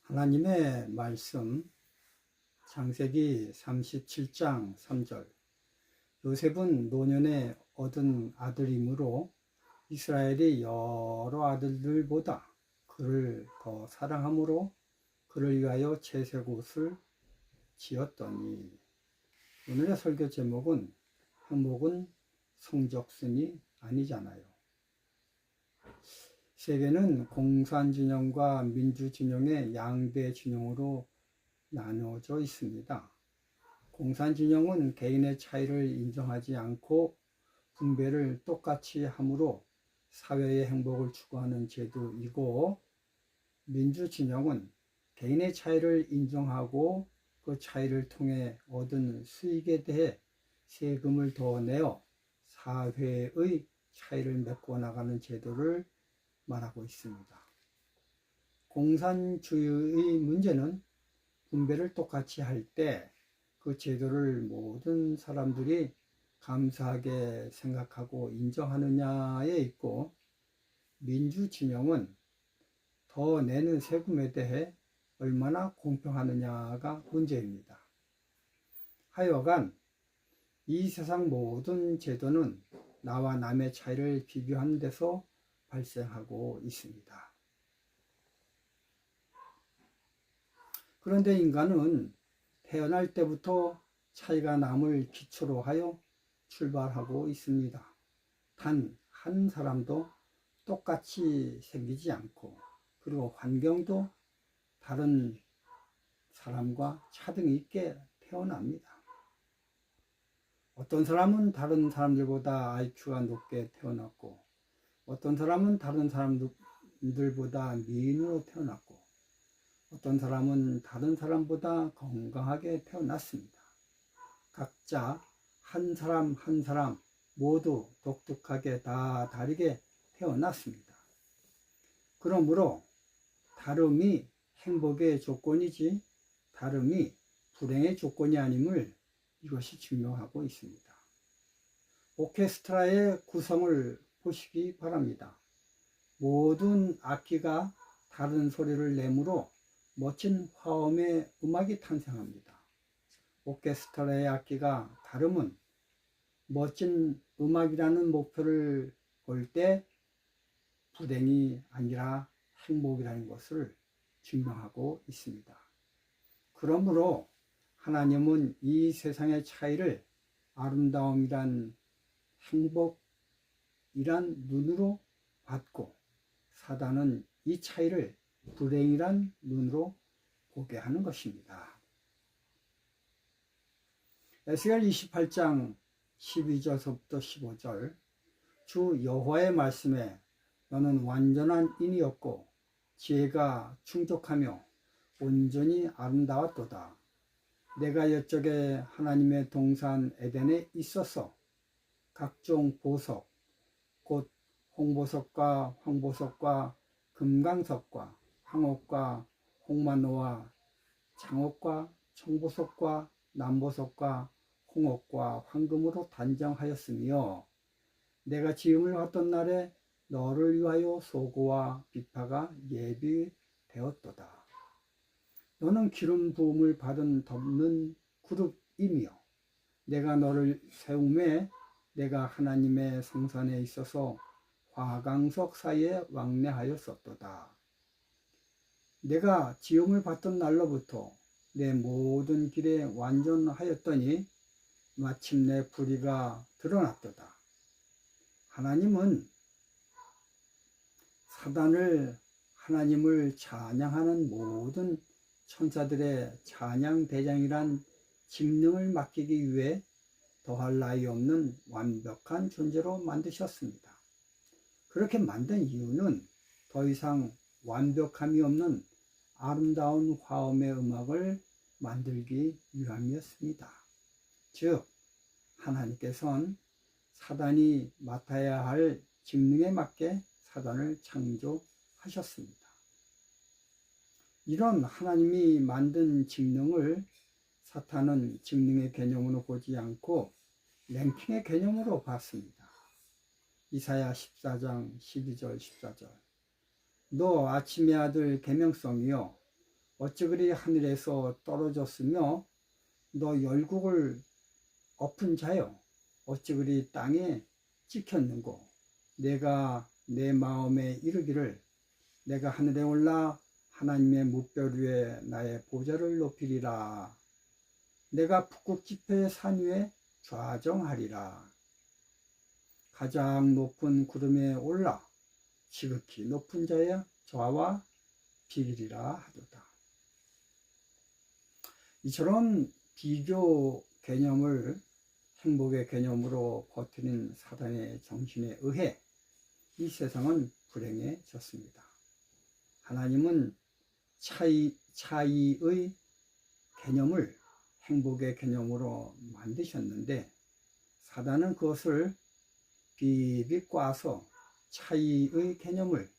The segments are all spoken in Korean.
하나님의 말씀 창세기 37장 3절. 요셉은 노년에 얻은 아들이므로 이스라엘이 여러 아들들보다 그를 더 사랑함으로 그를 위하여 채색옷을 지었더니. 오늘의 설교 제목은 행복은 성적순이 아니잖아요. 세계는 공산진영과 민주진영의 양대 진영으로 나누어져 있습니다. 공산진영은 개인의 차이를 인정하지 않고 분배를 똑같이 함으로 사회의 행복을 추구하는 제도이고, 민주진영은 개인의 차이를 인정하고 그 차이를 통해 얻은 수익에 대해 세금을 더 내어 사회의 차이를 메꿔나가는 제도를 말하고 있습니다. 공산주의의 문제는 분배를 똑같이 할 때 그 제도를 모든 사람들이 감사하게 생각하고 인정하느냐에 있고, 민주진영은 더 내는 세금에 대해 얼마나 공평하느냐가 문제입니다. 하여간 이 세상 모든 제도는 나와 남의 차이를 비교하는 데서 발생하고 있습니다. 그런데 인간은 태어날 때부터 차이가 남을 기초로 하여 출발하고 있습니다. 단 한 사람도 똑같이 생기지 않고, 그리고 환경도 다른 사람과 차등이 있게 태어납니다. 어떤 사람은 다른 사람들보다 IQ가 높게 태어났고, 어떤 사람은 다른 사람들보다 미인으로 태어났고, 어떤 사람은 다른 사람보다 건강하게 태어났습니다. 각자 한 사람 한 사람 모두 독특하게 다 다르게 태어났습니다. 그러므로 다름이 행복의 조건이지 다름이 불행의 조건이 아님을 이것이 증명하고 있습니다. 오케스트라의 구성을 보시기 바랍니다. 모든 악기가 다른 소리를 내므로 멋진 화음의 음악이 탄생합니다. 오케스트라의 악기가 다름은 멋진 음악이라는 목표를 볼 때 불행이 아니라 행복이라는 것을 증명하고 있습니다. 그러므로 하나님은 이 세상의 차이를 아름다움이란 행복이란 눈으로 봤고, 사단은 이 차이를 불행이란 눈으로 보게 하는 것입니다. 에스겔 28장 12절부터 15절. 주 여호와의 말씀에 너는 완전한 인이었고 지혜가 충족하며 온전히 아름다웠도다. 내가 옛적에 하나님의 동산 에덴에 있어서 각종 보석, 곧 홍보석과 황보석과 금강석과 황옥과 홍마노와 장옥과 청보석과 남보석과 홍옥과 황금으로 단정하였으며, 내가 지음을 받던 날에 너를 위하여 소고와 비파가 예비되었도다. 너는 기름 부음을 받은 덮는 그룹이며, 내가 너를 세움에 내가 하나님의 성산에 있어서 화강석 사이에 왕래하였었도다. 내가 지음을 받던 날로부터 내 모든 길에 완전하였더니 마침내 불의가 드러났도다. 하나님은 사단을 하나님을 찬양하는 모든 천사들의 찬양 대장이란 직능을 맡기기 위해 더할 나위 없는 완벽한 존재로 만드셨습니다. 그렇게 만든 이유는 더 이상 완벽함이 없는 아름다운 화음의 음악을 만들기 위함이었습니다. 즉, 하나님께서는 사단이 맡아야 할 직능에 맞게 사단을 창조하셨습니다. 이런 하나님이 만든 직능을 사탄은 직능의 개념으로 보지 않고 랭킹의 개념으로 봤습니다. 이사야 14장 12절 14절. 너 아침의 아들 계명성이여, 어찌 그리 하늘에서 떨어졌으며 너 열국을 엎은 자여 어찌 그리 땅에 찍혔는고. 내가 내 마음에 이르기를 내가 하늘에 올라 하나님의 무별 위에 나의 보좌를 높이리라. 내가 북극 지폐의 산 위에 좌정하리라. 가장 높은 구름에 올라 지극히 높은 자의 좌와 비리리라 하도다. 이처럼 비교 개념을 행복의 개념으로 버티는 사단의 정신에 의해 이 세상은 불행해졌습니다. 하나님은 차이의 개념을 행복의 개념으로 만드셨는데 사단은 그것을 비비꼬아서 차이의 개념을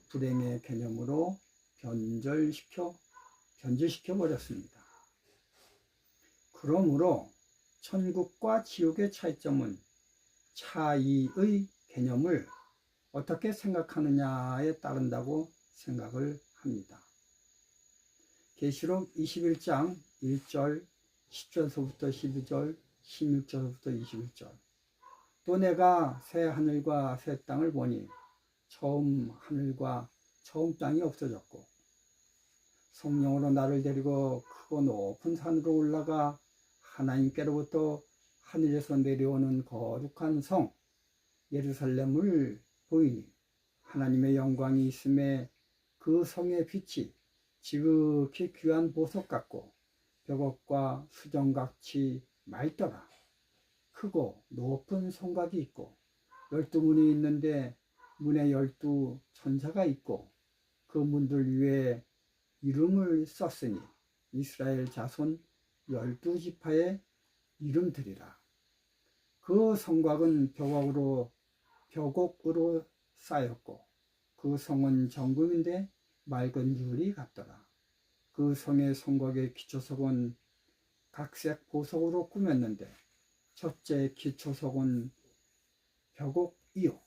불행의 개념으로 변질시켜 버렸습니다. 그러므로 천국과 지옥의 차이점은 차이의 개념을 어떻게 생각하느냐에 따른다고 생각을 합니다. 계시록 21장 1절 10절서부터 12절 16절부터 21절. 또 내가 새 하늘과 새 땅을 보니 처음 하늘과 처음 땅이 없어졌고 성령으로 나를 데리고 크고 높은 산으로 올라가 하나님께로부터 하늘에서 내려오는 거룩한 성 예루살렘을 보이니 하나님의 영광이 있음에 그 성의 빛이 지극히 귀한 보석 같고 벽옥과 수정같이 맑더라. 크고 높은 성곽이 있고 12문이 있는데 문에 12 천사가 있고 그 문들 위에 이름을 썼으니 이스라엘 자손 12지파의 이름들이라. 그 성곽은 벽옥으로 쌓였고 그 성은 정금인데 맑은 유리 같더라. 그 성의 성곽의 기초석은 각색 보석으로 꾸몄는데 첫째 기초석은 벽옥이요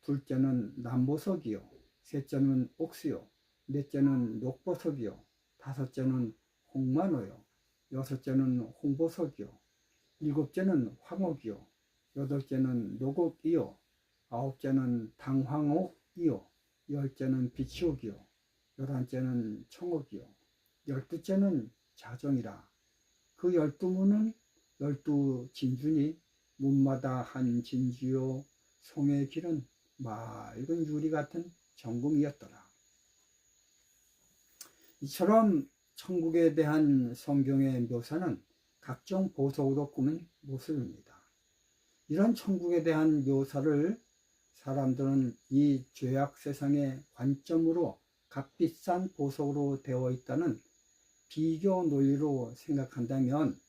둘째는 남보석이요 셋째는 옥수요 넷째는 녹보석이요 다섯째는 홍만호요 여섯째는 홍보석이요 일곱째는 황옥이요 여덟째는 노곡이요 아홉째는 당황옥이요 열째는 비치옥이요 열한째는 청옥이요 열두째는 자정이라. 그 12문은 12진주니 문마다 한 진주요 송의 길은 맑은 유리 같은 정금이었더라. 이처럼 천국에 대한 성경의 묘사는 각종 보석으로 꾸민 모습입니다. 이런 천국에 대한 묘사를 사람들은 이 죄악 세상의 관점으로 값비싼 보석으로 되어 있다는 비교 논리로 생각한다면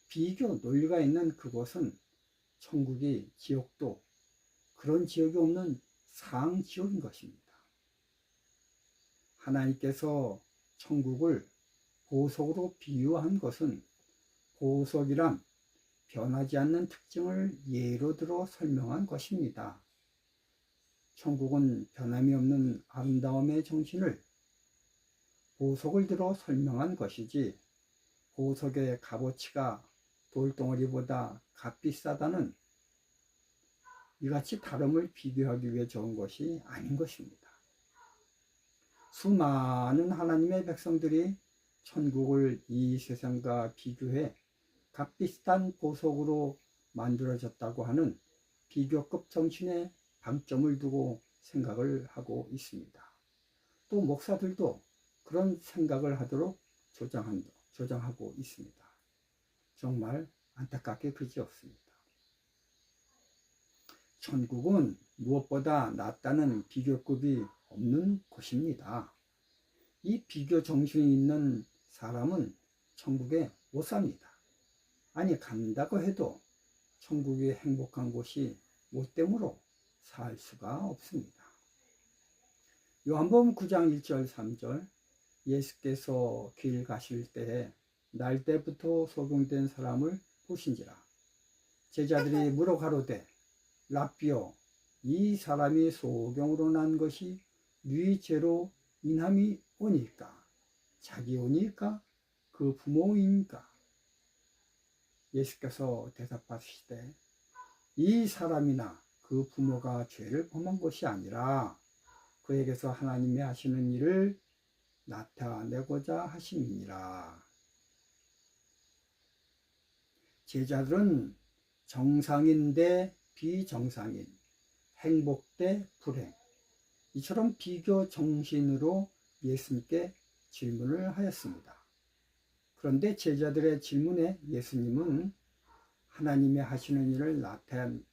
비교 논리가 있는 그곳은 천국이 지옥도 그런 지옥이 없는 상지옥인 것입니다. 하나님께서 천국을 보석으로 비유한 것은 보석이란 변하지 않는 특징을 예로 들어 설명한 것입니다. 천국은 변함이 없는 아름다움의 정신을 보석을 들어 설명한 것이지 보석의 값어치가 돌덩어리보다 값비싸다는 이같이 다름을 비교하기 위해 적은 것이 아닌 것입니다. 수많은 하나님의 백성들이 천국을 이 세상과 비교해 값비싼 보석으로 만들어졌다고 하는 비교급 정신에 방점을 두고 생각을 하고 있습니다. 또 목사들도 그런 생각을 하도록 조장하고 있습니다. 정말 안타깝게 그지없습니다. 천국은 무엇보다 낫다는 비교급이 없는 곳입니다. 이 비교 정신이 있는 사람은 천국에 못 삽니다. 아니 간다고 해도 천국이 행복한 곳이 못됨으로 살 수가 없습니다. 요한복음 9장 1절 3절 예수께서 길 가실 때에 날때부터 소경된 사람을 보신지라. 제자들이 물어 가로되 랍비여 이 사람이 소경으로 난 것이 네 죄로 인함이 오니까. 자기 오니까 그 부모인가? 예수께서 대답하시되 이 사람이나 그 부모가 죄를 범한 것이 아니라 그에게서 하나님이 하시는 일을 나타내고자 하심이니라. 제자들은 정상인 대 비정상인, 행복 대 불행, 이처럼 비교 정신으로 예수님께 질문을 하였습니다. 그런데 제자들의 질문에 예수님은 하나님이 하시는 일을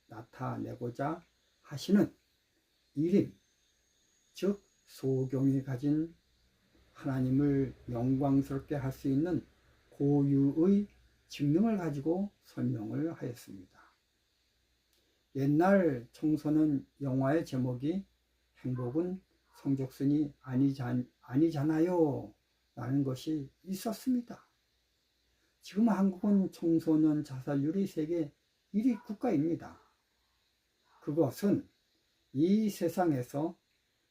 나타내고자 하시는 일임, 즉 소경이 가진 하나님을 영광스럽게 할 수 있는 고유의 직능을 가지고 설명을 하였습니다. 옛날 청소년 영화의 제목이 행복은 성적순이 아니잖아요 라는 것이 있었습니다. 지금 한국은 청소년 자살률이 세계 1위 국가입니다. 그것은 이 세상에서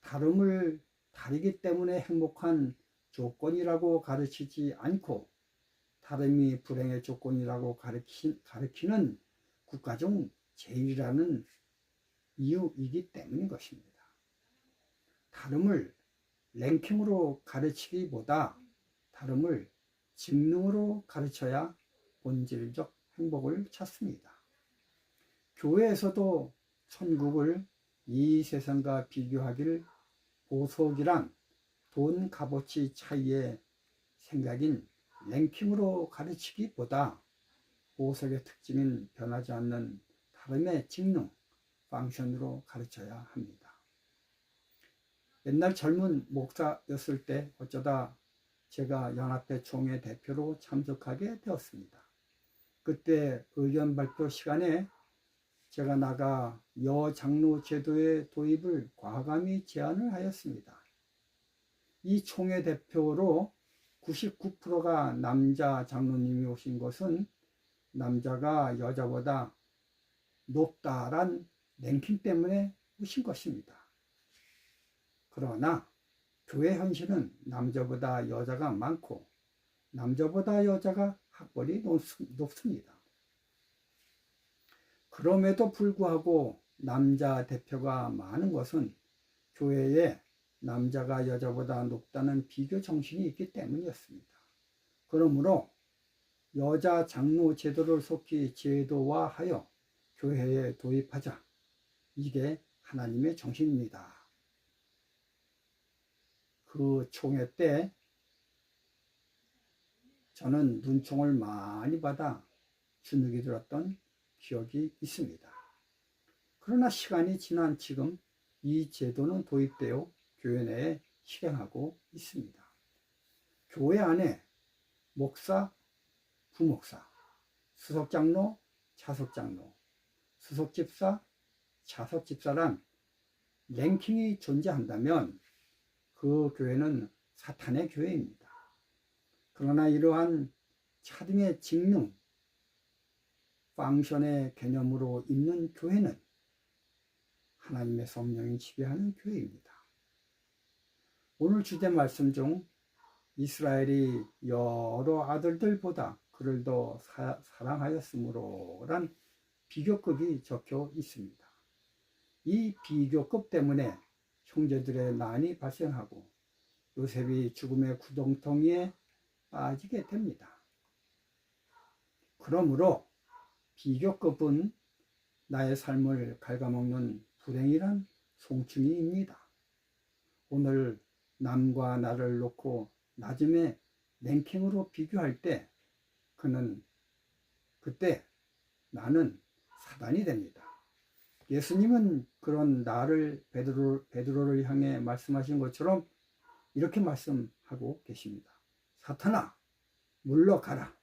다름을 다르기 때문에 행복한 조건이라고 가르치지 않고 다름이 불행의 조건이라고 가르치는 국가 중 제일이라는 이유이기 때문인 것입니다. 다름을 랭킹으로 가르치기보다 다름을 직능으로 가르쳐야 본질적 행복을 찾습니다. 교회에서도 천국을 이 세상과 비교하길 보석이란 돈 값어치 차이의 생각인 랭킹으로 가르치기보다 보석의 특징인 변하지 않는 다름의 직능, 펑션으로 가르쳐야 합니다. 옛날 젊은 목사였을 때 어쩌다 제가 연합회 총회 대표로 참석하게 되었습니다. 그때 의견 발표 시간에 제가 나가 여장로 제도의 도입을 과감히 제안을 하였습니다. 이 총회 대표로 99%가 남자 장로님이 오신 것은 남자가 여자보다 높다란 랭킹 때문에 오신 것입니다. 그러나 교회 현실은 남자보다 여자가 많고 남자보다 여자가 학벌이 높습니다. 그럼에도 불구하고 남자 대표가 많은 것은 교회에 남자가 여자보다 높다는 비교 정신이 있기 때문이었습니다. 그러므로 여자 장로 제도를 속히 제도화하여 교회에 도입하자. 이게 하나님의 정신입니다. 그 총회 때 저는 눈총을 많이 받아 주눅이 들었던 기억이 있습니다. 그러나 시간이 지난 지금 이 제도는 도입되어 교회 내에 실행하고 있습니다. 교회 안에 목사, 부목사, 수석장로, 차석장로, 수석집사, 차석집사란 랭킹이 존재한다면 그 교회는 사탄의 교회입니다. 그러나 이러한 차등의 직능, 펑션의 개념으로 있는 교회는 하나님의 성령이 지배하는 교회입니다. 오늘 주제 말씀 중 이스라엘이 여러 아들들보다 그를 더 사랑하였으므로 란 비교급이 적혀 있습니다. 이 비교급 때문에 형제들의 난이 발생하고 요셉이 죽음의 구덩텅이에 빠지게 됩니다. 그러므로 비교급은 나의 삶을 갉아먹는 불행이란 송충이입니다. 오늘 남과 나를 놓고 낮음의 랭킹으로 비교할 때 그때 나는 사단이 됩니다. 예수님은 그런 나를 베드로를 향해 말씀하신 것처럼 이렇게 말씀하고 계십니다. 사탄아, 물러가라.